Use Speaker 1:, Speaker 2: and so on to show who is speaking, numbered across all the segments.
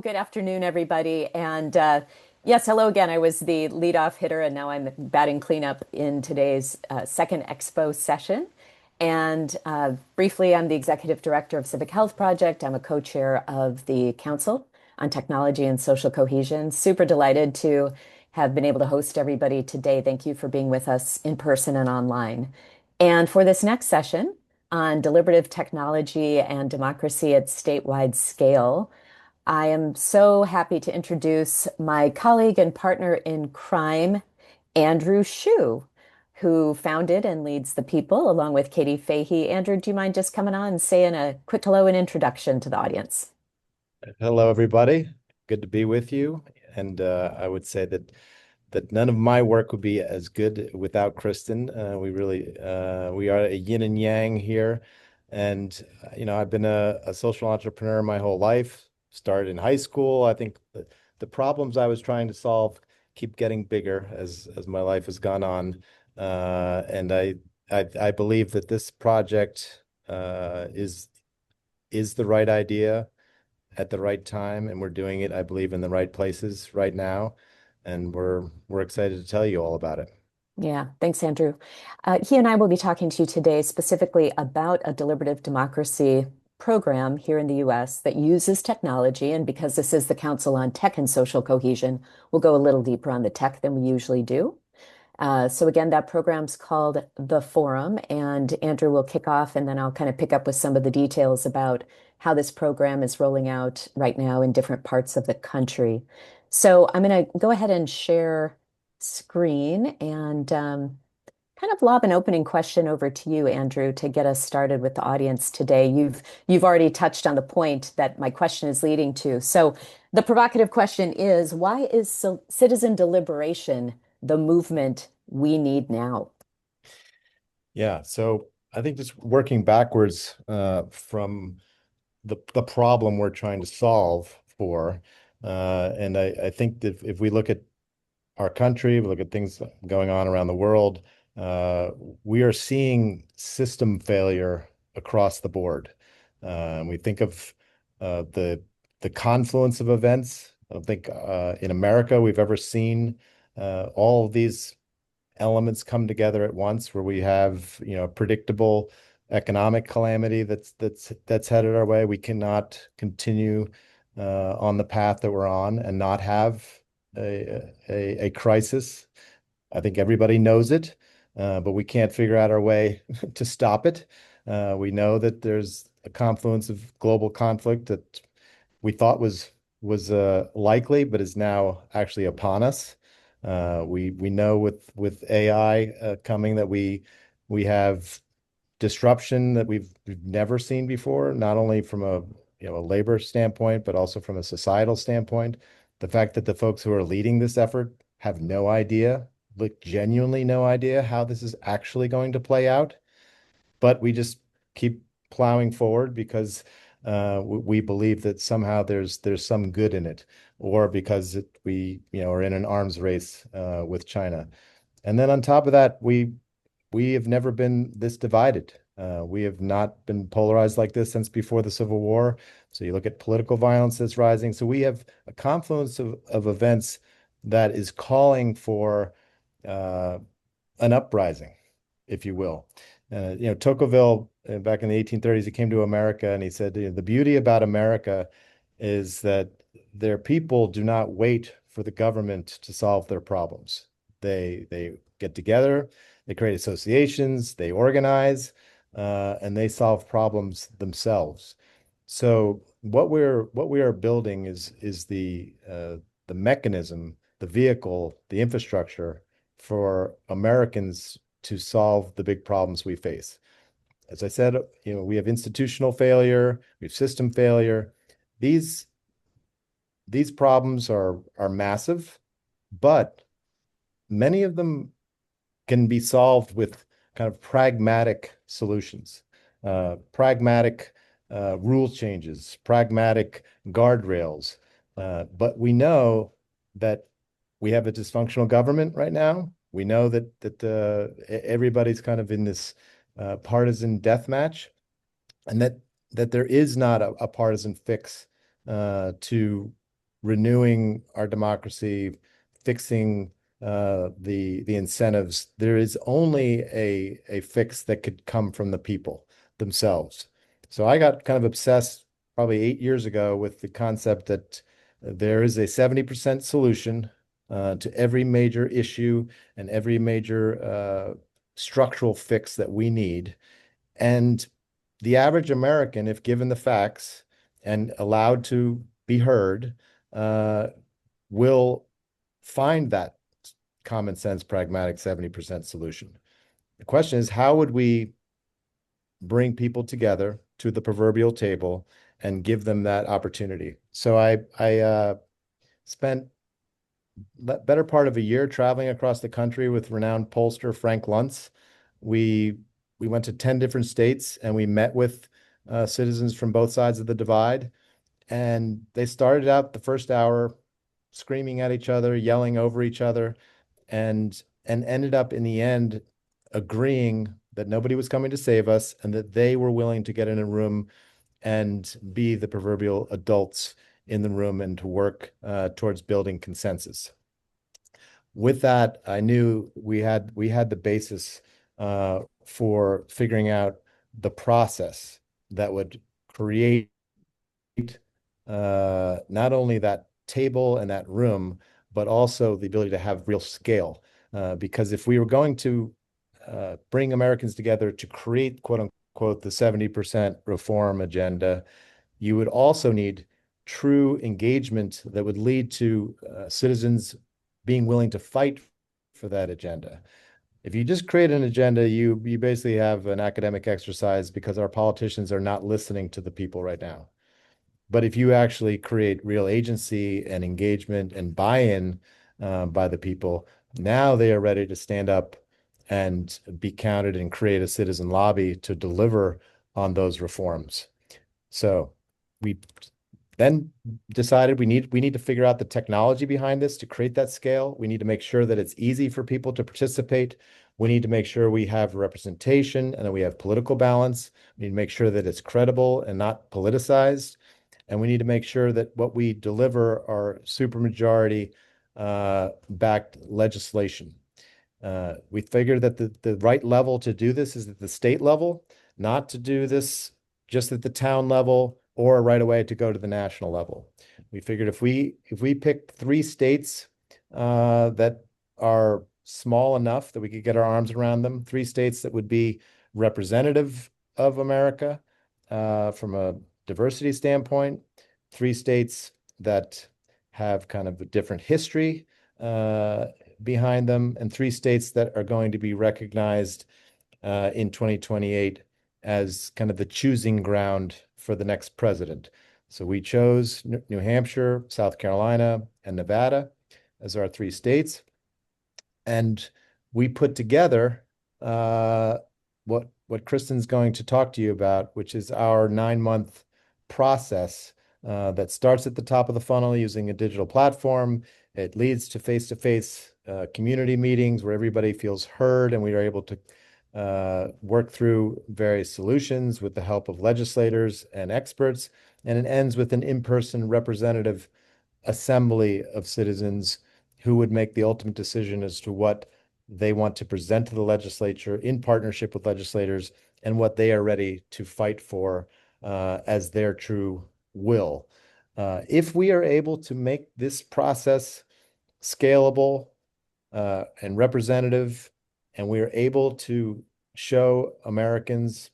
Speaker 1: Good afternoon, everybody. And yes, hello again. I was the leadoff hitter, and now I'm batting cleanup in today's second expo session. And briefly, I'm the executive director of Civic Health Project. I'm a co-chair of the Council on Technology and Social Cohesion. Super delighted to have been able to host everybody today. Thank you for being with us in person and online. And for this next session on deliberative technology and democracy at statewide scale, I am so happy to introduce my colleague and partner in crime, Andrew Shue, who founded and leads The People along with Katie Fahey. Andrew, do you mind just coming on and saying a quick hello and introduction to the audience?
Speaker 2: Hello, everybody. Good to be with you. And I would say that none of my work would be as good without Kristin. We are a yin and yang here. And I've been a social entrepreneur my whole life. Started in high school. I think the problems I was trying to solve keep getting bigger as my life has gone on. And I believe that this project is the right idea at the right time, and we're doing it, I believe, in the right places right now. And we're excited to tell you all about it.
Speaker 1: Yeah, thanks, Andrew. He and I will be talking to you today specifically about a deliberative democracy program here in the US that uses technology. And because this is the Council on Tech and Social Cohesion, we'll go a little deeper on the tech than we usually do. So again, that program's called The Forum, and Andrew will kick off, and then I'll kind of pick up with some of the details about how this program is rolling out right now in different parts of the country. So I'm going to go ahead and share screen and kind of lob an opening question over to you, Andrew, to get us started with the audience today. You've already touched on the point that my question is leading to. So the provocative question is, why is citizen deliberation the movement we need now?
Speaker 2: Yeah, so I think just working backwards from the problem we're trying to solve for, and I think that if we look at our country, we look at things going on around the world, uh, we are seeing system failure across the board. We think of the confluence of events. I don't think in America we've ever seen all of these elements come together at once, where we have, a predictable economic calamity that's headed our way. We cannot continue on the path that we're on and not have a crisis. I think everybody knows it, but we can't figure out our way to stop it. We know that there's a confluence of global conflict that we thought was likely, but is now actually upon us. We know with AI coming that we have disruption that we've never seen before, not only from a labor standpoint, but also from a societal standpoint. The fact that the folks who are leading this effort have no idea, like genuinely no idea how this is actually going to play out, but we just keep plowing forward because we believe that somehow there's some good in it, or because we are in an arms race with China. And then on top of that, we have never been this divided. We have not been polarized like this since before the Civil War. So you look at political violence that's rising. So we have a confluence of events that is calling for uh, an uprising, if you will. Tocqueville, back in the 1830s, he came to America and he said, the beauty about America is that their people do not wait for the government to solve their problems. They get together, they create associations, they organize, and they solve problems themselves. So what we are building is the mechanism, the vehicle, the infrastructure for Americans to solve the big problems we face. As I said, we have institutional failure, we have system failure. These these problems are massive, but many of them can be solved with kind of pragmatic solutions, pragmatic rule changes, pragmatic guardrails. But we know that we have a dysfunctional government right now. We know that everybody's kind of in this partisan death match, and that there is not a partisan fix to renewing our democracy, fixing the incentives. There is only a fix that could come from the people themselves. So I got kind of obsessed probably 8 years ago with the concept that there is a 70% solution to every major issue and every major structural fix that we need. And the average American, if given the facts and allowed to be heard, uh, will find that common sense, pragmatic 70% solution. The question is, how would we bring people together to the proverbial table and give them that opportunity? So I spent better part of a year traveling across the country with renowned pollster Frank Luntz. We we went to 10 different states and we met with citizens from both sides of the divide. And they started out the first hour screaming at each other, yelling over each other, and ended up in the end agreeing that nobody was coming to save us and that they were willing to get in a room and be the proverbial adults in the room and to work towards building consensus. With that, I knew we had the basis for figuring out the process that would create not only that table and that room, but also the ability to have real scale. Because if we were going to bring Americans together to create, quote unquote, the 70% reform agenda, you would also need true engagement that would lead to citizens being willing to fight for that agenda. If you just create an agenda, you basically have an academic exercise because our politicians are not listening to the people right now. But if you actually create real agency and engagement and buy-in by the people, now they are ready to stand up and be counted and create a citizen lobby to deliver on those reforms. So we then decided we need to figure out the technology behind this to create that scale. We need to make sure that it's easy for people to participate. We need to make sure we have representation and that we have political balance. We need to make sure that it's credible and not politicized. And we need to make sure that what we deliver are supermajority backed legislation. We figured that the right level to do this is at the state level, not to do this just at the town level or right away to go to the national level. We figured if we picked 3 states that are small enough that we could get our arms around them, 3 states that would be representative of America from a diversity standpoint, 3 states that have kind of a different history behind them, and 3 states that are going to be recognized in 2028 as kind of the choosing ground for the next president. So we chose New Hampshire, South Carolina, and Nevada as our 3 states. And we put together what Kristin's going to talk to you about, which is our 9-month process that starts at the top of the funnel using a digital platform. It leads to face-to-face community meetings where everybody feels heard, and we are able to work through various solutions with the help of legislators and experts. And it ends with an in-person representative assembly of citizens who would make the ultimate decision as to what they want to present to the legislature in partnership with legislators and what they are ready to fight for as their true will. If we are able to make this process scalable and representative, and we are able to show Americans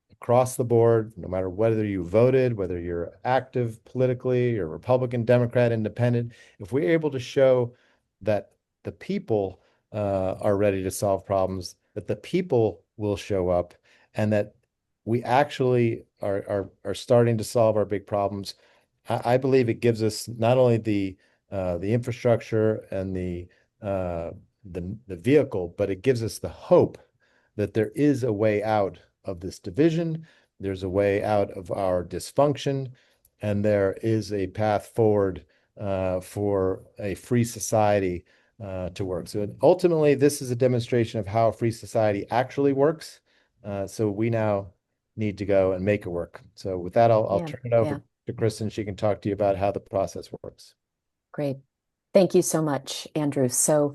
Speaker 2: across the board, no matter whether you voted, whether you're active politically or Republican, Democrat, Independent, if we're able to show that the people are ready to solve problems, that the people will show up, and that we actually are starting to solve our big problems, I believe it gives us not only the infrastructure and the vehicle, but it gives us the hope that there is a way out of this division. There's a way out of our dysfunction, and there is a path forward for a free society to work. So ultimately, this is a demonstration of how a free society actually works. So we now need to go and make it work. So with that, I'll
Speaker 1: Yeah,
Speaker 2: turn it over
Speaker 1: yeah.
Speaker 2: to Kristin. She can talk to you about how the process works.
Speaker 1: Great. Thank you so much, Andrew. So,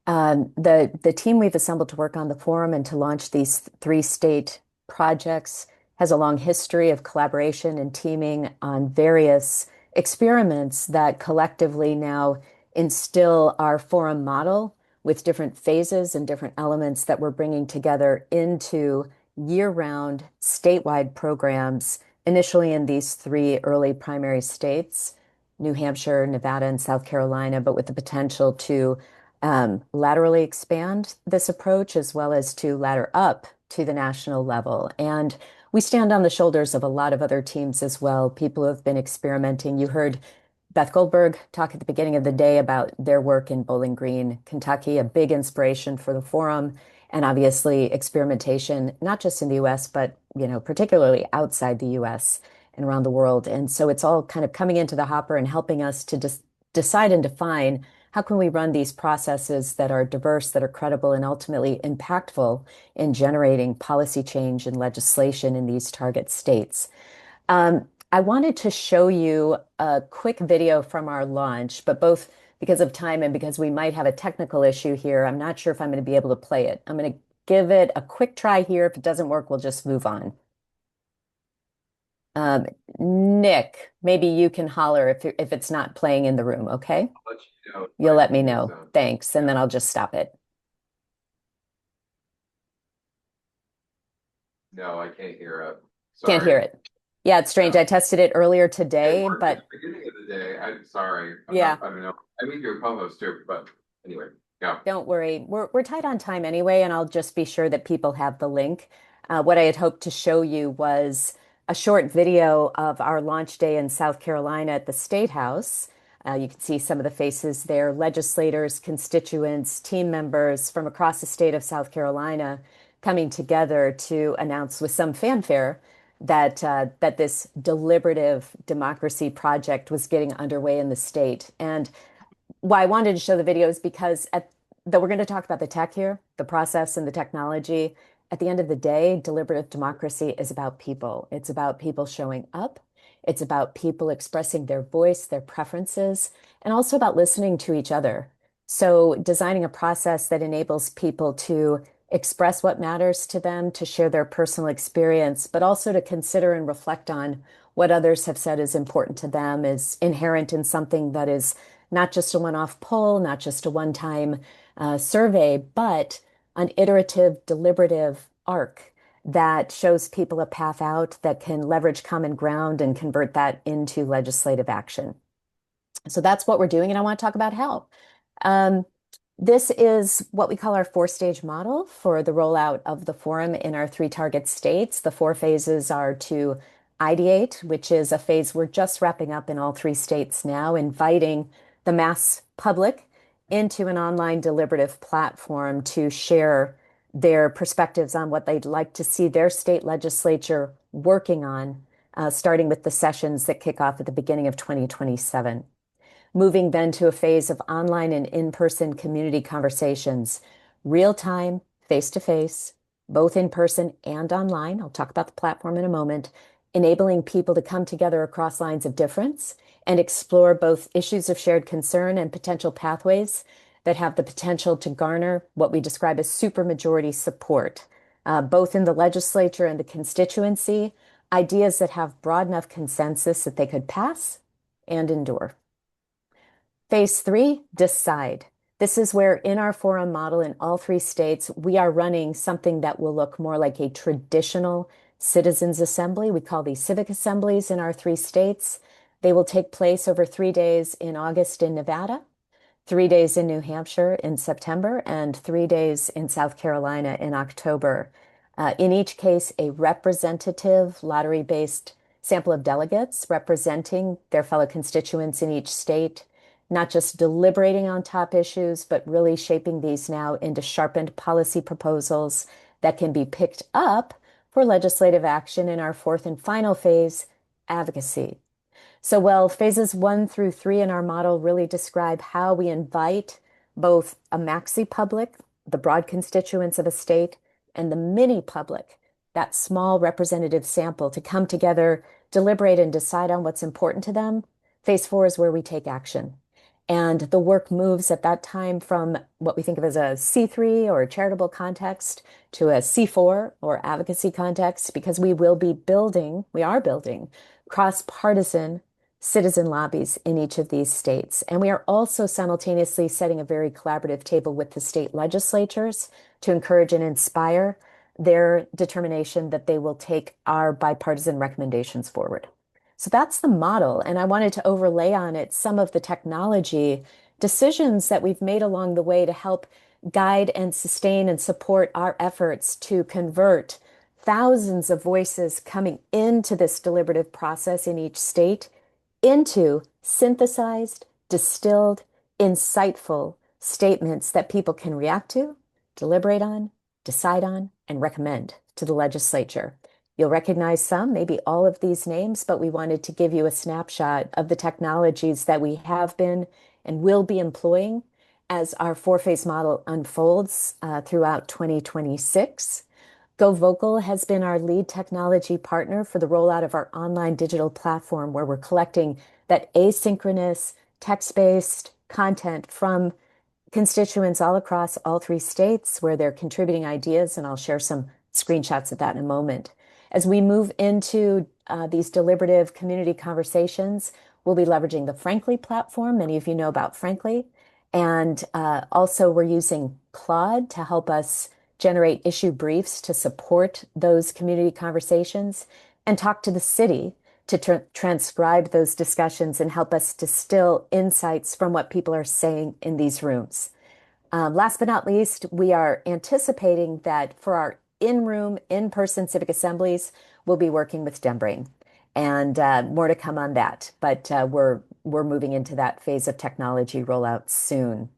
Speaker 1: the team we've assembled to work on the forum and to launch these three state projects has a long history of collaboration and teaming on various experiments that collectively now instill our forum model with different phases and different elements that we're bringing together into year-round statewide programs, initially in these three early primary states. New Hampshire, Nevada, and South Carolina, but with the potential to laterally expand this approach as well as to ladder up to the national level. And we stand on the shoulders of a lot of other teams as well, people who have been experimenting. You heard Beth Goldberg talk at the beginning of the day about their work in Bowling Green, Kentucky, a big inspiration for the forum, and obviously experimentation, not just in the US, but particularly outside the US and around the world. And so it's all kind of coming into the hopper and helping us to decide and define how can we run these processes that are diverse, that are credible, and ultimately impactful in generating policy change and legislation in these target states. I wanted to show you a quick video from our launch, but both because of time and because we might have a technical issue here, I'm not sure if I'm going to be able to play it. I'm going to give it a quick try here. If it doesn't work, we'll just move on. Nick, maybe you can holler if it's not playing in the room, okay?
Speaker 3: I'll let you know if
Speaker 1: You'll
Speaker 3: I
Speaker 1: let me
Speaker 3: can hear
Speaker 1: know.
Speaker 3: sound.
Speaker 1: Thanks. And
Speaker 3: Yeah.
Speaker 1: then I'll just stop it.
Speaker 3: No, I can't hear it.
Speaker 1: Can't hear
Speaker 3: Sorry.
Speaker 1: it. Yeah, it's strange.
Speaker 3: No.
Speaker 1: I tested it earlier
Speaker 3: It
Speaker 1: today,
Speaker 3: worked at
Speaker 1: but
Speaker 3: the beginning of the day. I'm sorry.
Speaker 1: yeah.
Speaker 3: I mean, I mean, you're a co-host too, but anyway, yeah.
Speaker 1: Don't worry. We're tight on time anyway, and I'll just be sure that people have the link. What I had hoped to show you was a short video of our launch day in South Carolina at the State House. You can see some of the faces there, legislators, constituents, team members from across the state of South Carolina coming together to announce with some fanfare that this deliberative democracy project was getting underway in the state. And why I wanted to show the video is because though we're going to talk about the tech here, the process and the technology, at the end of the day, deliberative democracy is about people. It's about people showing up. It's about people expressing their voice, their preferences, and also about listening to each other. So designing a process that enables people to express what matters to them, to share their personal experience, but also to consider and reflect on what others have said is important to them is inherent in something that is not just a one-off poll, not just a one-time survey, but an iterative, deliberative arc that shows people a path out that can leverage common ground and convert that into legislative action. So that's what we're doing, and I want to talk about how. Um, this is what we call our four-stage model for the rollout of the forum in our three target states. The four phases are to ideate, which is a phase we're just wrapping up in all three states now, inviting the mass public into an online deliberative platform to share their perspectives on what they'd like to see their state legislature working on, starting with the sessions that kick off at the beginning of 2027. Moving then to a phase of online and in-person community conversations, real time, face to face, both in person and online. I'll talk about the platform in a moment, enabling people to come together across lines of difference and explore both issues of shared concern and potential pathways that have the potential to garner what we describe as supermajority support, both in the legislature and the constituency, ideas that have broad enough consensus that they could pass and endure. Phase three, decide. This is where in our forum model in all three states, we are running something that will look more like a traditional citizens assembly. We call these civic assemblies in our three states. They will take place over 3 days in August in Nevada, 3 days in New Hampshire in September, and 3 days in South Carolina in October. In each case, a representative lottery-based sample of delegates representing their fellow constituents in each state, not just deliberating on top issues, but really shaping these now into sharpened policy proposals that can be picked up for legislative action in our fourth and final phase, advocacy. So while phases 1 through 3 in our model really describe how we invite both a maxi public, the broad constituents of a state, and the mini public, that small representative sample, to come together deliberate and decide on what's important to them. Phase 4 is where we take action. And the work moves at that time from what we think of as a C3 or charitable context to a C4 or advocacy context, because we are building cross-partisan citizen lobbies in each of these states. And we are also simultaneously setting a very collaborative table with the state legislatures to encourage and inspire their determination that they will take our bipartisan recommendations forward. So that's the model. And I wanted to overlay on it some of the technology decisions that we've made along the way to help guide and sustain and support our efforts to convert thousands of voices coming into this deliberative process in each state into synthesized, distilled, insightful statements that people can react to, deliberate on, decide on, and recommend to the legislature. You'll recognize some, maybe all of these names, but we wanted to give you a snapshot of the technologies that we have been and will be employing as our four-phase model unfolds throughout 2026. Go Vocal has been our lead technology partner for the rollout of our online digital platform, where we're collecting that asynchronous text-based content from constituents all across all three states where they're contributing ideas, and I'll share some screenshots of that in a moment. As we move into these deliberative community conversations, we'll be leveraging the Frankly platform. Many of you know about Frankly. And also we're using Claude to help us generate issue briefs to support those community conversations, and Talk to the City to transcribe those discussions and help us distill insights from what people are saying in these rooms. Last but not least, we are anticipating that for our in-room, in-person civic assemblies, we'll be working with DemBrain, and more to come on that. But we're moving into that phase of technology rollout soon.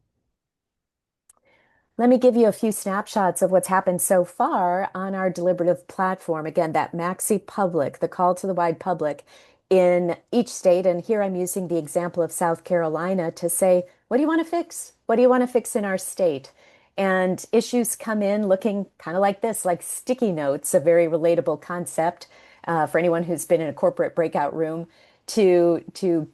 Speaker 1: Let me give you a few snapshots of what's happened so far on our deliberative platform. Again, that maxi public, the call to the wide public in each state. And here I'm using the example of South Carolina to say, what do you want to fix? What do you want to fix in our state? And issues come in looking kind of like this, like sticky notes, a very relatable concept for anyone who's been in a corporate breakout room to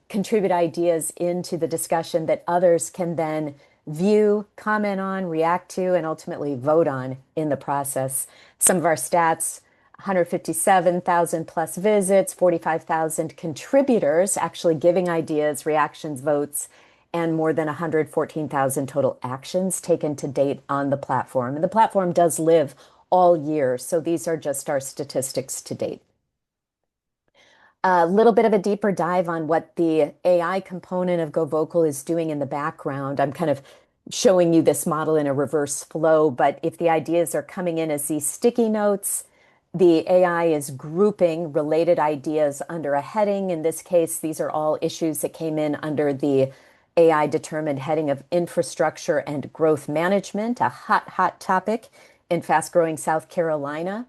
Speaker 1: contribute ideas into the discussion that others can then view, comment on, react to, and ultimately vote on in the process. Some of our stats: 157,000 plus visits, 45,000 contributors actually giving ideas, reactions, votes, and more than 114,000 total actions taken to date on the platform. And the platform does live all year, so these are just our statistics to date. A little bit of a deeper dive on what the AI component of Go Vocal is doing in the background. I'm kind of showing you this model in a reverse flow, but if the ideas are coming in as these sticky notes, the AI is grouping related ideas under a heading. In this case, these are all issues that came in under the AI determined heading of infrastructure and growth management, a hot topic in fast-growing South Carolina.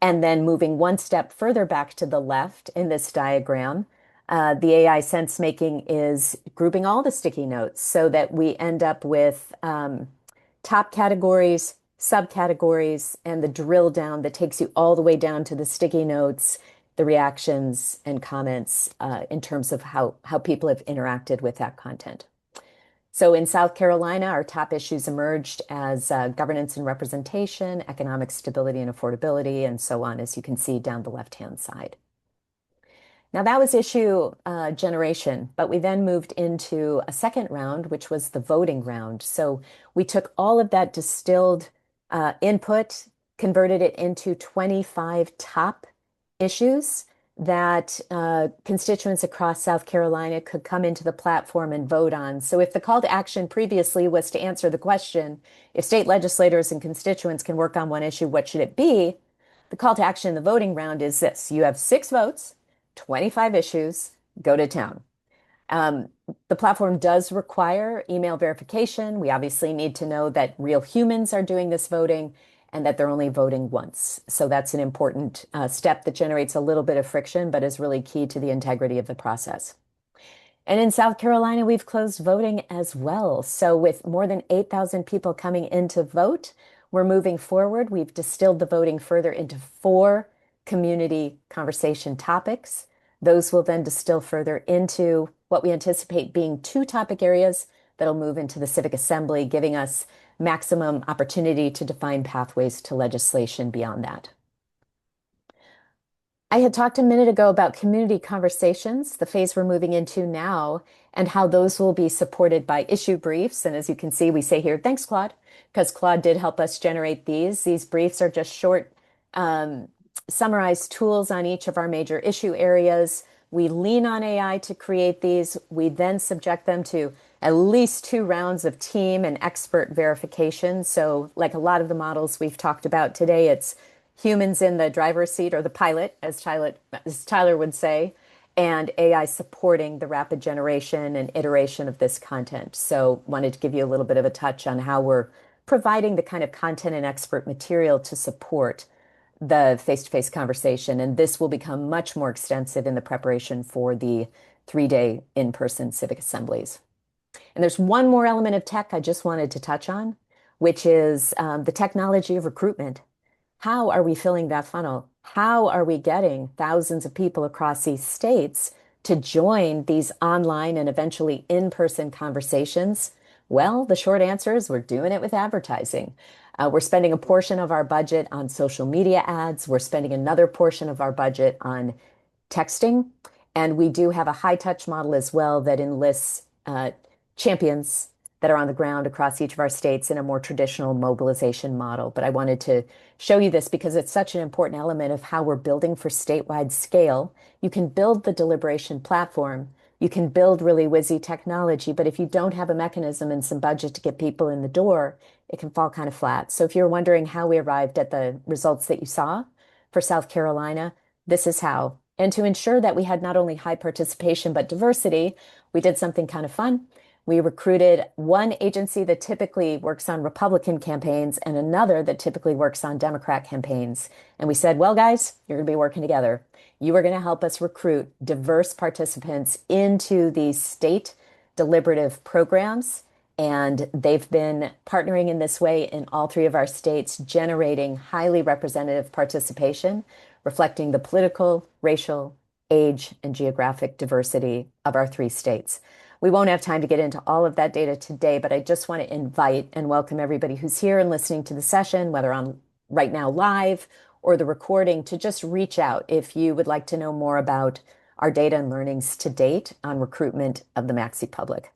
Speaker 1: And then moving one step further back to the left in this diagram, the AI sense making is grouping all the sticky notes so that we end up with top categories, subcategories, and the drill down that takes you all the way down to the sticky notes, the reactions and comments in terms of how people have interacted with that content. So in South Carolina, our top issues emerged as governance and representation, economic stability and affordability, and so on, as you can see down the left-hand side. Now that was issue generation, but we then moved into a second round, which was the voting round. So we took all of that distilled input, converted it into 25 top issues that constituents across South Carolina could come into the platform and vote on. So if the call to action previously was to answer the question, if state legislators and constituents can work on one issue, what should it be? The call to action in the voting round is this: you have 6 votes, 25 issues, go to town. The platform does require email verification. We obviously need to know that real humans are doing this voting and that they're only voting once. So that's an important step that generates a little bit of friction, but is really key to the integrity of the process. And in South Carolina, we've closed voting as well. So with more than 8,000 people coming in to vote, we're moving forward. We've distilled the voting further into 4 community conversation topics. Those will then distill further into what we anticipate being two topic areas that'll move into the Civic Assembly, giving us maximum opportunity to define pathways to legislation beyond that. I had talked a minute ago about community conversations, the phase we're moving into now, and how those will be supported by issue briefs. And as you can see, we say here, thanks, Claude, because Claude did help us generate these. These briefs are just short, summarized tools on each of our major issue areas. We lean on AI to create these. We then subject them to at least 2 rounds of team and expert verification. So like a lot of the models we've talked about today, it's humans in the driver's seat or the pilot, as Tyler would say, and AI supporting the rapid generation and iteration of this content. So wanted to give you a little bit of a touch on how we're providing the kind of content and expert material to support the face-to-face conversation. And this will become much more extensive in the preparation for the 3-day in-person civic assemblies. And there's one more element of tech I just wanted to touch on, which is the technology of recruitment. How are we filling that funnel? How are we getting thousands of people across these states to join these online and eventually in-person conversations? Well, the short answer is we're doing it with advertising. We're spending a portion of our budget on social media ads. We're spending another portion of our budget on texting. And we do have a high touch model as well that enlists champions that are on the ground across each of our states in a more traditional mobilization model. But I wanted to show you this because it's such an important element of how we're building for statewide scale. You can build the deliberation platform, you can build really whizzy technology, but if you don't have a mechanism and some budget to get people in the door, it can fall kind of flat. So if you're wondering how we arrived at the results that you saw for South Carolina, this is how. And to ensure that we had not only high participation, but diversity, we did something kind of fun. We recruited one agency that typically works on Republican campaigns and another that typically works on Democrat campaigns. And we said, well, guys, you're going to be working together. You are going to help us recruit diverse participants into these state deliberative programs. And they've been partnering in this way in all 3 of our states, generating highly representative participation, reflecting the political, racial, age, and geographic diversity of our 3 states. We won't have time to get into all of that data today, but I just want to invite and welcome everybody who's here and listening to the session, whether on right now live or the recording, to just reach out if you would like to know more about our data and learnings to date on recruitment of the Maxi public.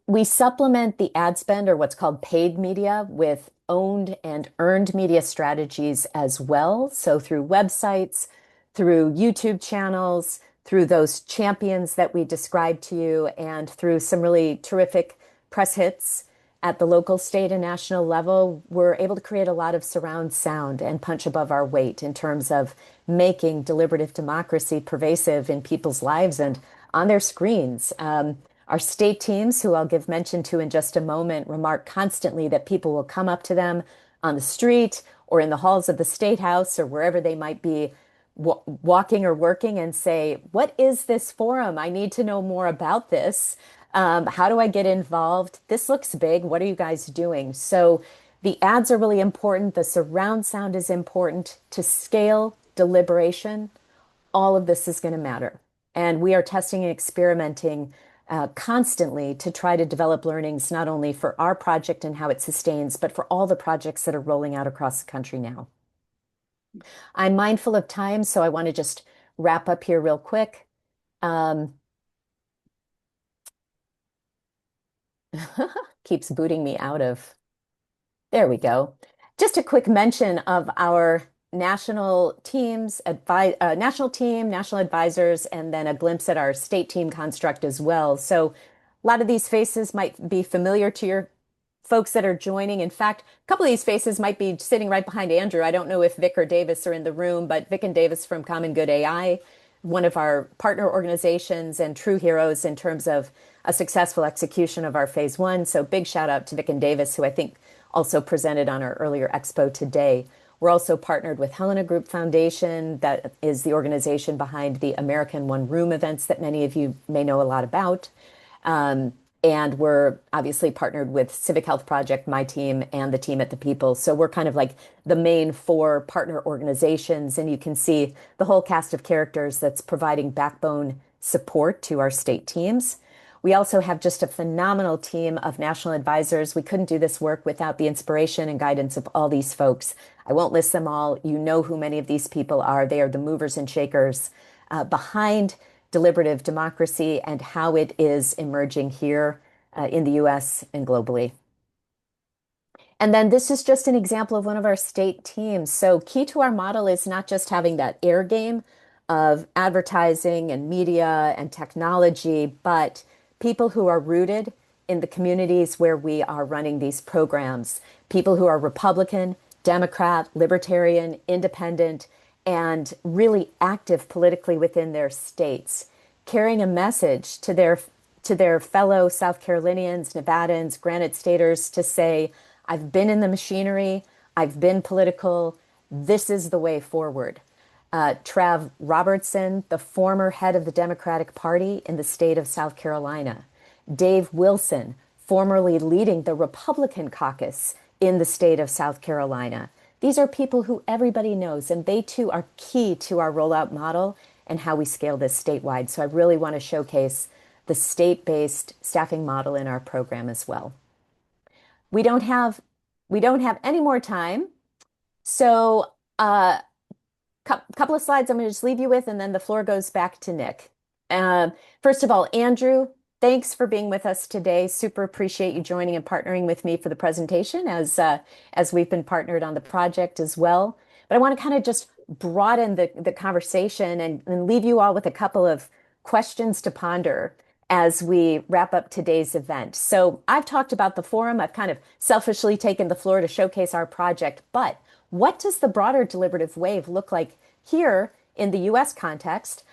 Speaker 1: We supplement the ad spend, or what's called paid media, with owned and earned media strategies as well. So through websites, through YouTube channels, through those champions that we described to you, and through some really terrific press hits at the local, state, and national level, we're able to create a lot of surround sound and punch above our weight in terms of making deliberative democracy pervasive in people's lives and on their screens. Our state teams, who I'll give mention to in just a moment, remark constantly that people will come up to them on the street or in the halls of the State House or wherever they might be walking or working and say, what is this forum? I need to know more about this. How do I get involved? This looks big. What are you guys doing? So the ads are really important. The surround sound is important to scale deliberation. All of this is going to matter. And we are testing and experimenting constantly to try to develop learnings, not only for our project and how it sustains, but for all the projects that are rolling out across the country now. I'm mindful of time, so I want to just wrap up here real quick. Keeps booting me out of. There we go. Just a quick mention of our national teams, national team, national advisors, and then a glimpse at our state team construct as well. So a lot of these faces might be familiar to your folks that are joining. In fact, a couple of these faces might be sitting right behind Andrew. I don't know if Vic or Davis are in the room, but Vic and Davis from Common Good AI, one of our partner organizations and true heroes in terms of a successful execution of our phase 1. So big shout out to Vic and Davis, who I think also presented on our earlier expo today. We're also partnered with Helena Group Foundation. That is the organization behind the American One Room events that many of you may know a lot about. And we're obviously partnered with Civic Health Project, my team, and the team at the People. So we're kind of like the main four partner organizations. And you can see the whole cast of characters that's providing backbone support to our state teams. We also have just a phenomenal team of national advisors. We couldn't do this work without the inspiration and guidance of all these folks. I won't list them all. You know who many of these people are. They are the movers and shakers behind deliberative democracy and how it is emerging here in the US and globally. And then this is just an example of one of our state teams. So key to our model is not just having that air game of advertising and media and technology, but people who are rooted in the communities where we are running these programs, people who are Republican, Democrat, Libertarian, Independent, and really active politically within their states, carrying a message to their fellow South Carolinians, Nevadans, Granite Staters to say, I've been in the machinery, I've been political, this is the way forward. Trav Robertson, the former head of the Democratic Party in the state of South Carolina. Dave Wilson, formerly leading the Republican caucus in the state of South Carolina. These are people who everybody knows, and they too are key to our rollout model and how we scale this statewide. So I really want to showcase the state-based staffing model in our program as well. We don't have any more time. So couple of slides I'm going to just leave you with, and then the floor goes back to Nick. First of all, Andrew, thanks for being with us today. Super appreciate you joining and partnering with me for the presentation as we've been partnered on the project as well. But I want to kind of just broaden the conversation and leave you all with a couple of questions to ponder as we wrap up today's event. So I've talked about the forum. I've kind of selfishly taken the floor to showcase our project, but what does the broader deliberative wave look like here in the US context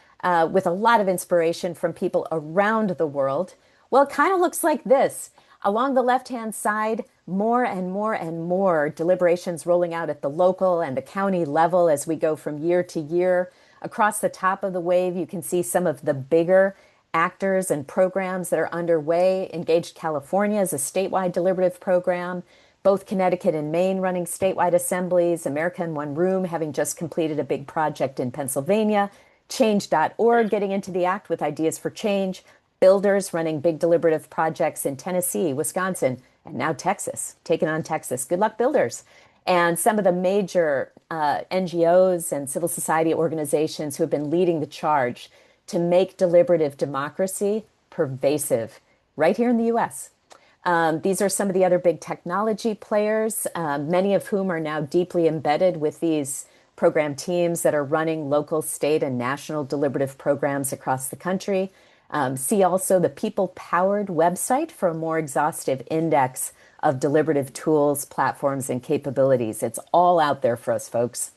Speaker 1: with a lot of inspiration from people around the world? Well, it kind of looks like this. Along the left-hand side, more and more and more deliberations rolling out at the local and the county level as we go from year to year. Across the top of the wave, you can see some of the bigger actors and programs that are underway. Engaged California is a statewide deliberative program. Both Connecticut and Maine running statewide assemblies, America in One Room having just completed a big project in Pennsylvania, Change.org getting into the act with ideas for change, Builders running big deliberative projects in Tennessee, Wisconsin, and now Texas, taking on Texas. Good luck, Builders. And some of the major NGOs and civil society organizations who have been leading the charge to make deliberative democracy pervasive right here in the US. These are some of the other big technology players, many of whom are now deeply embedded with these program teams that are running local, state, and national deliberative programs across the country. See also the People-Powered website for a more exhaustive index of deliberative tools, platforms, and capabilities. It's all out there for us, folks.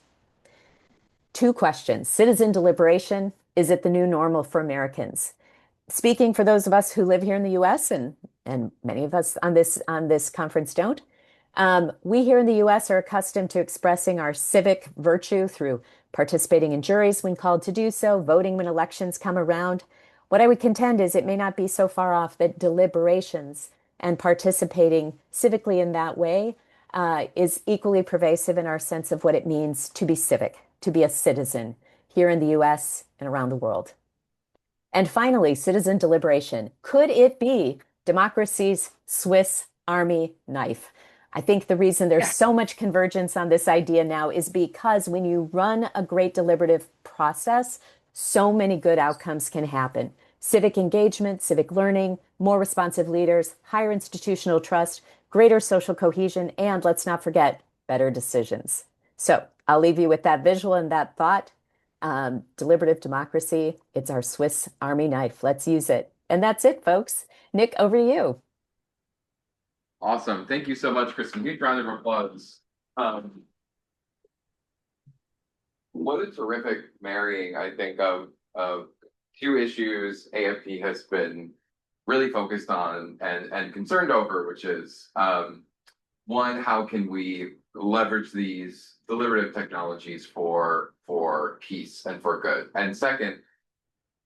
Speaker 1: 2 questions. Citizen deliberation, is it the new normal for Americans? Speaking for those of us who live here in the US, and many of us on this conference don't, we here in the US are accustomed to expressing our civic virtue through participating in juries when called to do so, voting when elections come around. What I would contend is it may not be so far off that deliberations and participating civically in that way is equally pervasive in our sense of what it means to be civic, to be a citizen here in the US and around the world. And finally, citizen deliberation. Could it be democracy's Swiss Army knife? I think the reason there's so much convergence on this idea now is because when you run a great deliberative process, so many good outcomes can happen. Civic engagement, civic learning, more responsive leaders, higher institutional trust, greater social cohesion, and let's not forget, better decisions. So I'll leave you with that visual and that thought. Deliberative democracy, it's our Swiss Army knife. Let's use it. And that's it, folks. Nick, over to you.
Speaker 3: Awesome. Thank you so much, Kristin. Huge round of applause. What a terrific marrying, I think, of 2 issues AFP has been really focused on and concerned over, which is one, how can we leverage these deliberative technologies for peace and for good? And second,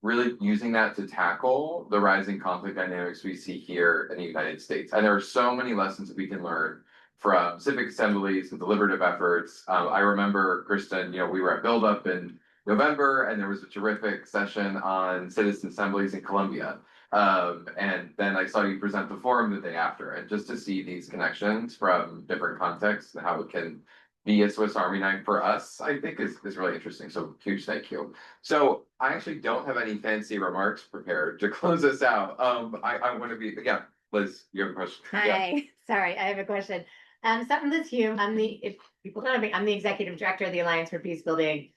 Speaker 3: really using that to tackle the rising conflict dynamics we see here in the United States. And there are so many lessons that we can learn from civic assemblies and deliberative efforts. I remember, Kristin, we were at Build Up in November, and there was a terrific session on citizen assemblies in Colombia. And then I saw you present the forum the day after, and just to see these connections from different contexts and how it can be a Swiss Army knife for us, I think is really interesting. So huge thank you. So I actually don't have any fancy remarks prepared to close us out. I want to be, yeah, Liz, you have a question?
Speaker 4: Hi,
Speaker 3: Yeah.
Speaker 4: sorry, I have a question. So I'm Liz Shue. If people don't know me, I'm the executive director of the Alliance for Peace Building.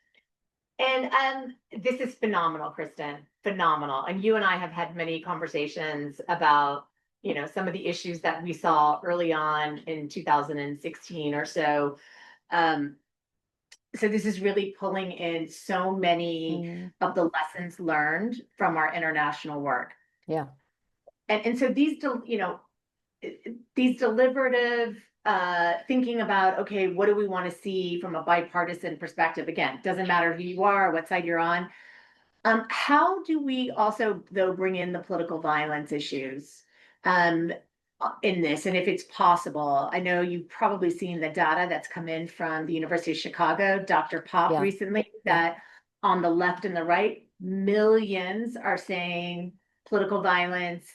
Speaker 4: And this is phenomenal, Kristin, phenomenal. And you and I have had many conversations about, some of the issues that we saw early on in 2016 or so. So this is really pulling in so many of the lessons learned from our international work.
Speaker 1: Yeah.
Speaker 4: And so these deliberative thinking about, okay, what do we want to see from a bipartisan perspective? Again, doesn't matter who you are, what side you're on. How do we also, though, bring in the political violence issues in this? And if it's possible, I know you've probably seen the data that's come in from the University of Chicago, Dr. Pop recently, that on the left and the right, millions are saying political violence,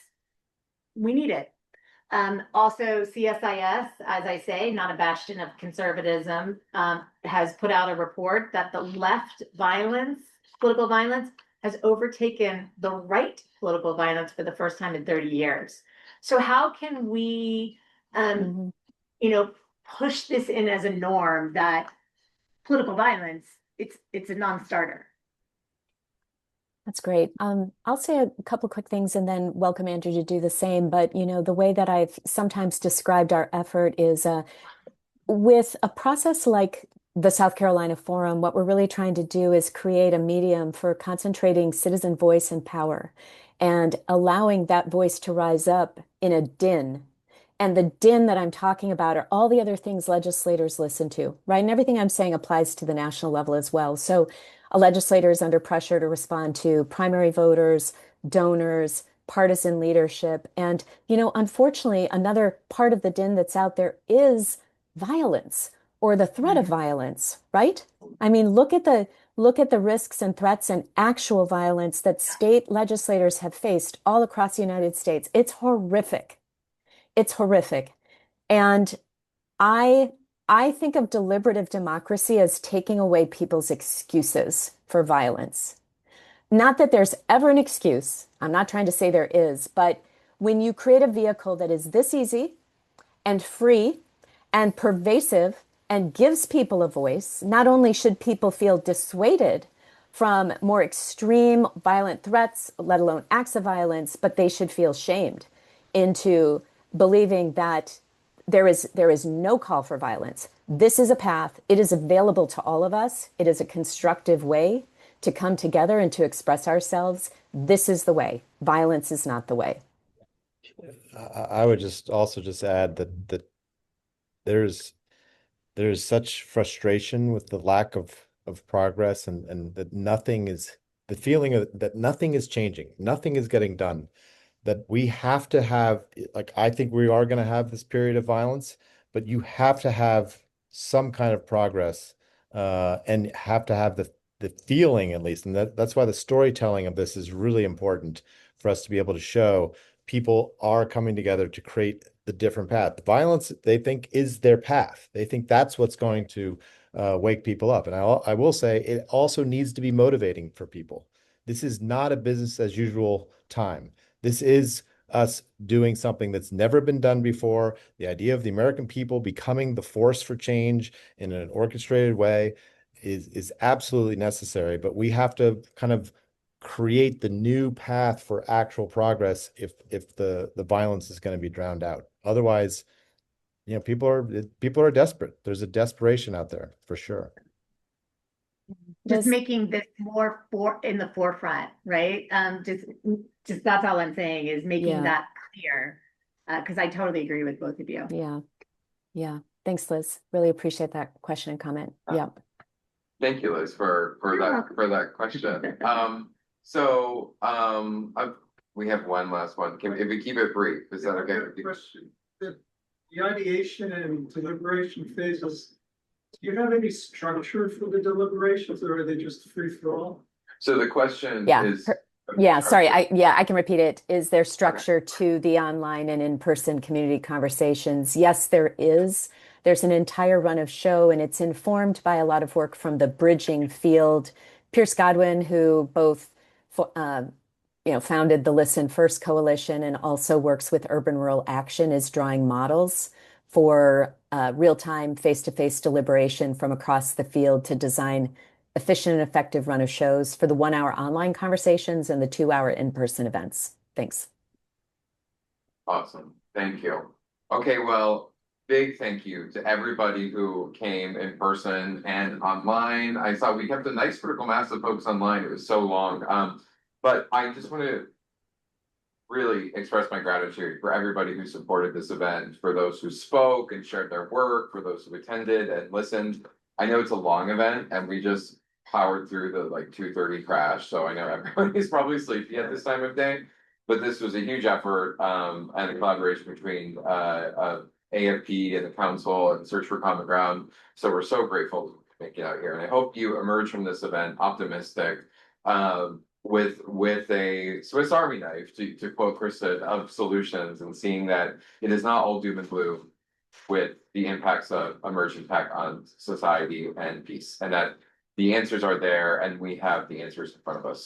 Speaker 4: we need it. Also, CSIS, as I say, not a bastion of conservatism, has put out a report that the left violence, political violence, has overtaken the right political violence for the first time in 30 years. So how can we, push this in as a norm that political violence, it's a non-starter?
Speaker 1: That's great. I'll say a couple quick things and then welcome Andrew to do the same. But, the way that I've sometimes described our effort is with a process like the South Carolina Forum, what we're really trying to do is create a medium for concentrating citizen voice and power and allowing that voice to rise up in a din. And the din that I'm talking about are all the other things legislators listen to, right? And everything I'm saying applies to the national level as well. So a legislator is under pressure to respond to primary voters, donors, partisan leadership. And, unfortunately, another part of the din that's out there is violence or the threat of violence, right? I mean, look at the risks and threats and actual violence that state legislators have faced all across the United States. It's horrific. It's horrific. And I think of deliberative democracy as taking away people's excuses for violence. Not that there's ever an excuse. I'm not trying to say there is, but when you create a vehicle that is this easy and free and pervasive and gives people a voice, not only should people feel dissuaded from more extreme violent threats, let alone acts of violence, but they should feel shamed into believing that there is no call for violence. This is a path. It is available to all of us. It is a constructive way to come together and to express ourselves. This is the way. Violence is not the way.
Speaker 2: I would just add that there's such frustration with the lack of progress and that the feeling of that nothing is changing, nothing is getting done. That we have to have, I think we are going to have this period of violence, but you have to have some kind of progress and have to have the feeling, at least. And that's why the storytelling of this is really important for us to be able to show people are coming together to create the different path. The violence, they think, is their path. They think that's what's going to wake people up. And I will say it also needs to be motivating for people. This is not a business as usual time. This is us doing something that's never been done before. The idea of the American people becoming the force for change in an orchestrated way is absolutely necessary, but we have to kind of create the new path for actual progress if the violence is going to be drowned out. Otherwise, people are desperate. There's a desperation out there for sure.
Speaker 4: Just making this more in the forefront, right? Just that's all I'm saying is making that clear, because I totally agree with both of you.
Speaker 1: Yeah. Thanks, Liz. Really appreciate that question and comment. Yeah.
Speaker 3: Thank you, Liz, for that question. So, we have one last one. If we keep it brief, is that okay?
Speaker 5: Question. The ideation and deliberation phases, do you have any structure for the deliberations or are they just free for all?
Speaker 3: So the question
Speaker 1: Yeah,
Speaker 3: is.
Speaker 1: Yeah, sorry. I can repeat it. Is there structure to the online and in-person community conversations? Yes, there is. There's an entire run of show, and it's informed by a lot of work from the bridging field. Pierce Godwin, who both founded the Listen First Coalition and also works with Urban Rural Action, is drawing models for real-time, face-to-face deliberation from across the field to design efficient and effective run of shows for the 1 hour online conversations and the 2 hour in-person events. Thanks.
Speaker 3: Awesome. Thank you. Okay, well, big thank you to everybody who came in person and online. I saw we kept a nice critical mass of folks online. It was so long. But I just want to really express my gratitude for everybody who supported this event, for those who spoke and shared their work, for those who attended and listened. I know it's a long event and we just powered through the like 2:30 crash. So I know everybody's probably sleepy at this time of day, but this was a huge effort and a collaboration between AFP and the council and Search for Common Ground. So we're so grateful to make it out here. And I hope you emerge from this event optimistic with a Swiss Army knife, to quote Kristin, of solutions, and seeing that it is not all doom and gloom with the impacts of emergent tech on society and peace, and that the answers are there and we have the answers in front of us.